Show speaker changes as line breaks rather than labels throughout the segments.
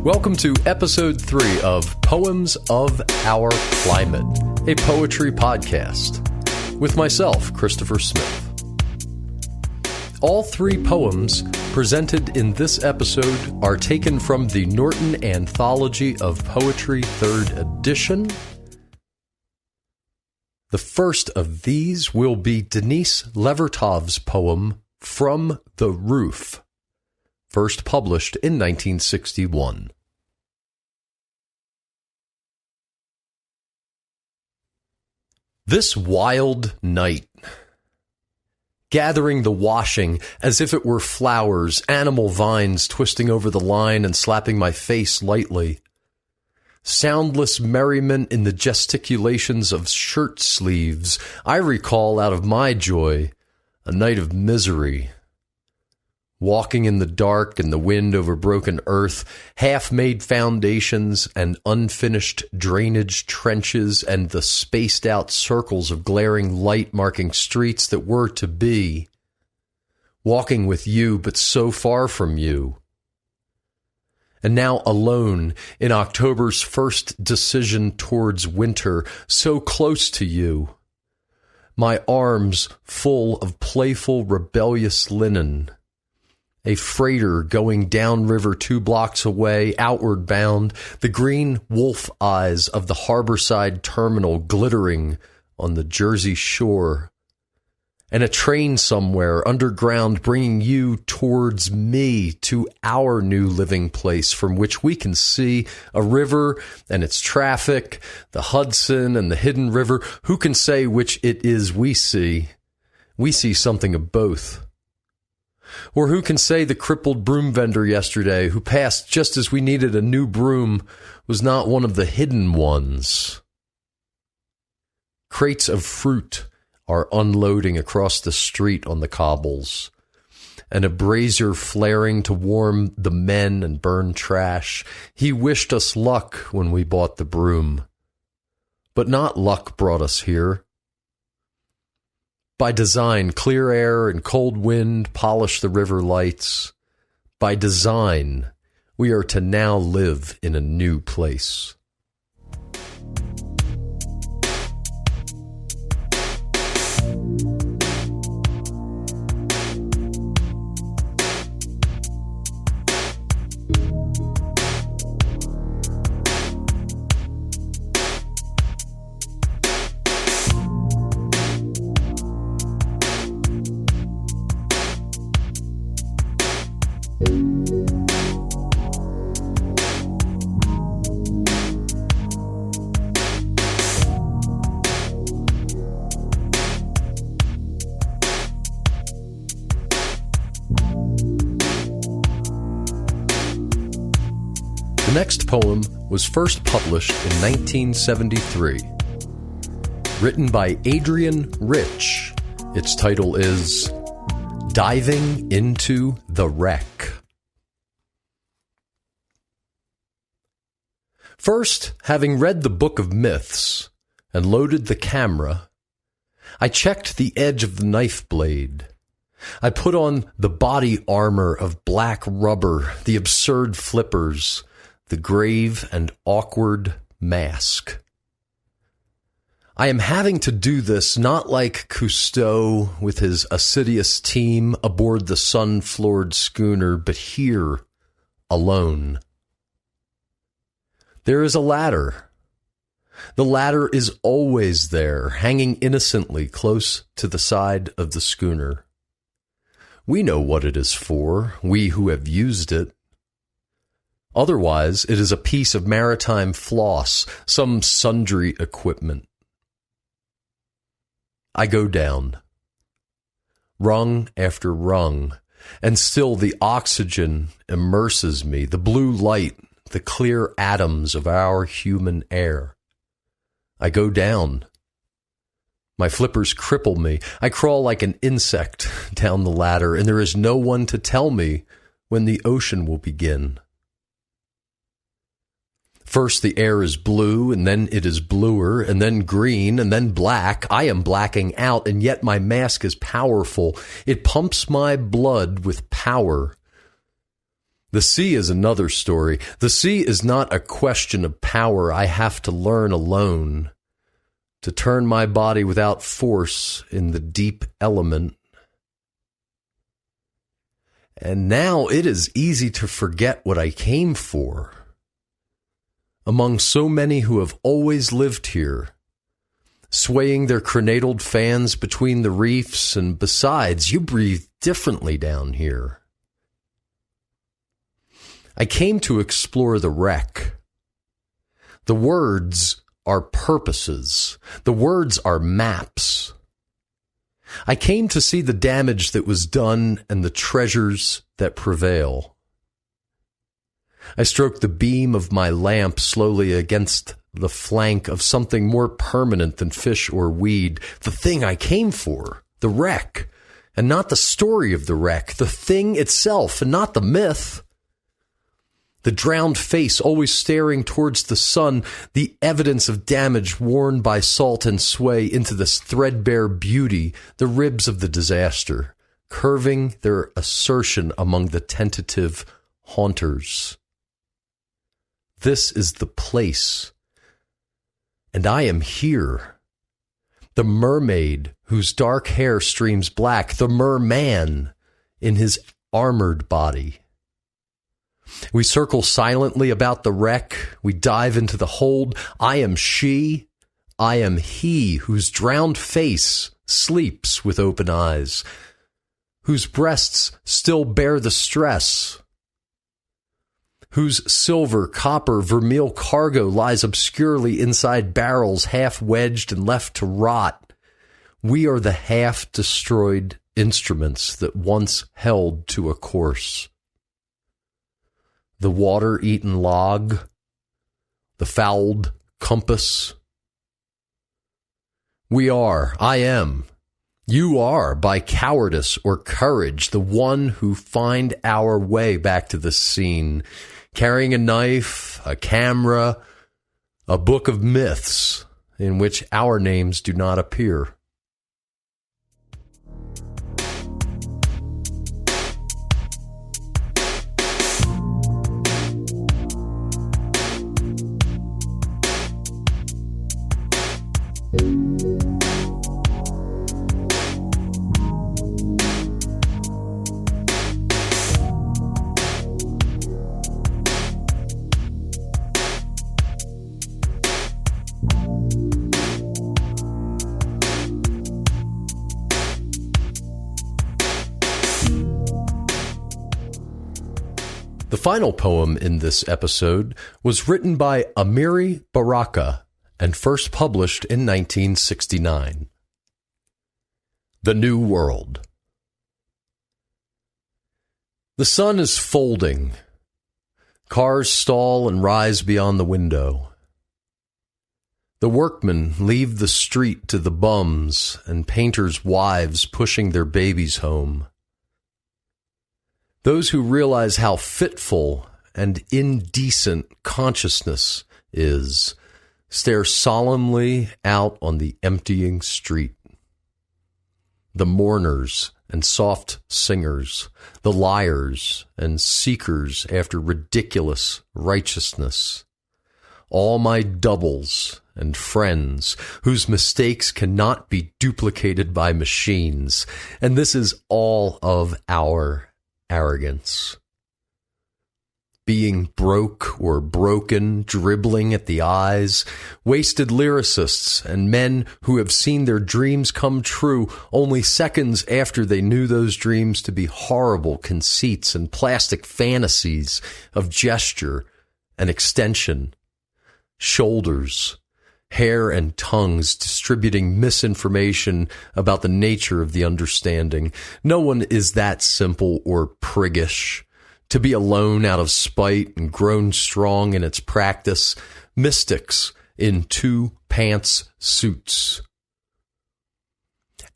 Welcome to episode 3 of Poems of Our Climate, a poetry podcast, with myself, Christopher Smith. All 3 poems presented in this episode are taken from the Norton Anthology of Poetry 3rd edition. The first of these will be Denise Levertov's poem, From the Roof, first published in 1961. This wild night, gathering the washing as if it were flowers, animal vines twisting over the line and slapping my face lightly, soundless merriment in the gesticulations of shirt sleeves, I recall out of my joy a night of misery. Walking in the dark and the wind over broken earth, half-made foundations and unfinished drainage trenches and the spaced-out circles of glaring light marking streets that were to be. Walking with you, but so far from you. And now alone in October's first decision towards winter, so close to you. My arms full of playful, rebellious linen. A freighter going downriver 2 blocks away, outward bound, the green wolf eyes of the harborside terminal glittering on the Jersey shore, and a train somewhere underground bringing you towards me to our new living place from which we can see a river and its traffic, the Hudson and the hidden river. Who can say which it is we see? We see something of both. Or who can say the crippled broom vendor yesterday, who passed just as we needed a new broom, was not one of the hidden ones? Crates of fruit are unloading across the street on the cobbles, and a brazier flaring to warm the men and burn trash. He wished us luck when we bought the broom, but not luck brought us here. By design, clear air and cold wind polish the river lights. By design, we are to now live in a new place. The next poem was first published in 1973. Written by Adrienne Rich, its title is Diving into the Wreck. First, having read the Book of Myths and loaded the camera, I checked the edge of the knife blade. I put on the body armor of black rubber, the absurd flippers, the grave and awkward mask. I am having to do this not like Cousteau with his assiduous team aboard the sun-floored schooner, but here, alone. There is a ladder. The ladder is always there, hanging innocently close to the side of the schooner. We know what it is for, we who have used it. Otherwise, it is a piece of maritime floss, some sundry equipment. I go down, rung after rung, and still the oxygen immerses me, the blue light, the clear atoms of our human air. I go down. My flippers cripple me. I crawl like an insect down the ladder, and there is no one to tell me when the ocean will begin. First the air is blue, and then it is bluer, and then green, and then black. I am blacking out, and yet my mask is powerful. It pumps my blood with power. The sea is another story. The sea is not a question of power I have to learn alone, to turn my body without force in the deep element. And now it is easy to forget what I came for. Among so many who have always lived here, swaying their crenadled fans between the reefs, and besides, you breathe differently down here. I came to explore the wreck. The words are purposes. The words are maps. I came to see the damage that was done and the treasures that prevail. I stroked the beam of my lamp slowly against the flank of something more permanent than fish or weed, the thing I came for, the wreck, and not the story of the wreck, the thing itself, and not the myth. The drowned face always staring towards the sun, the evidence of damage worn by salt and sway into this threadbare beauty, the ribs of the disaster, curving their assertion among the tentative haunters. This is the place, and I am here. The mermaid whose dark hair streams black, the merman in his armored body. We circle silently about the wreck. We dive into the hold. I am she. I am he whose drowned face sleeps with open eyes, whose breasts still bear the stress, whose silver, copper, vermeil cargo lies obscurely inside barrels half wedged and left to rot. We are the half-destroyed instruments that once held to a course. The water-eaten log, the fouled compass. We are, I am, you are, by cowardice or courage, the one who find our way back to the scene, carrying a knife, a camera, a book of myths in which our names do not appear. The final poem in this episode was written by Amiri Baraka and first published in 1969. The New World. The sun is folding. Cars stall and rise beyond the window. The workmen leave the street to the bums and painters' wives pushing their babies home. Those who realize how fitful and indecent consciousness is stare solemnly out on the emptying street. The mourners and soft singers, the liars and seekers after ridiculous righteousness, all my doubles and friends whose mistakes cannot be duplicated by machines, and this is all of our arrogance. Being broke or broken, dribbling at the eyes, wasted lyricists and men who have seen their dreams come true only seconds after they knew those dreams to be horrible conceits and plastic fantasies of gesture and extension, shoulders, hair and tongues distributing misinformation about the nature of the understanding. No one is that simple or priggish. To be alone out of spite and grown strong in its practice, mystics in 2-pants suits.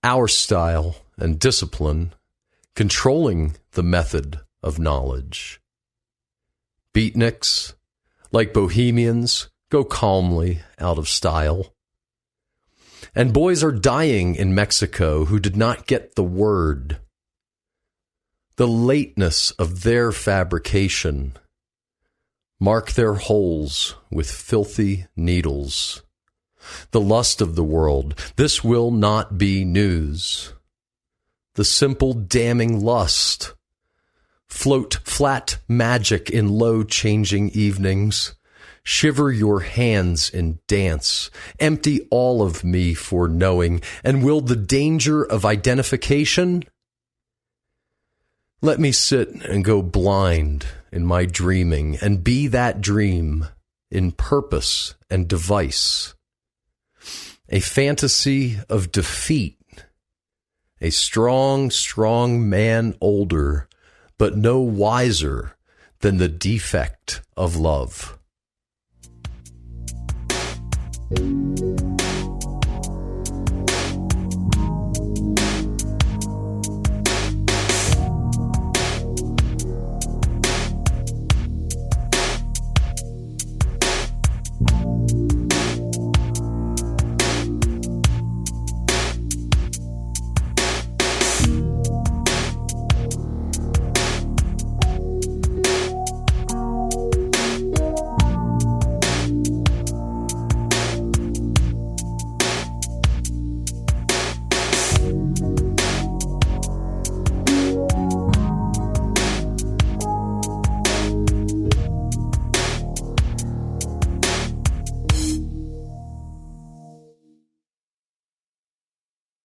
Our style and discipline, controlling the method of knowledge. Beatniks, like bohemians, go calmly out of style. And boys are dying in Mexico who did not get the word. The lateness of their fabrication. Mark their holes with filthy needles. The lust of the world, this will not be news. The simple damning lust. Float flat magic in low changing evenings. Shiver your hands and dance. Empty all of me for knowing. And will the danger of identification? Let me sit and go blind in my dreaming and be that dream in purpose and device. A fantasy of defeat. A strong, strong man older, but no wiser than the defect of love.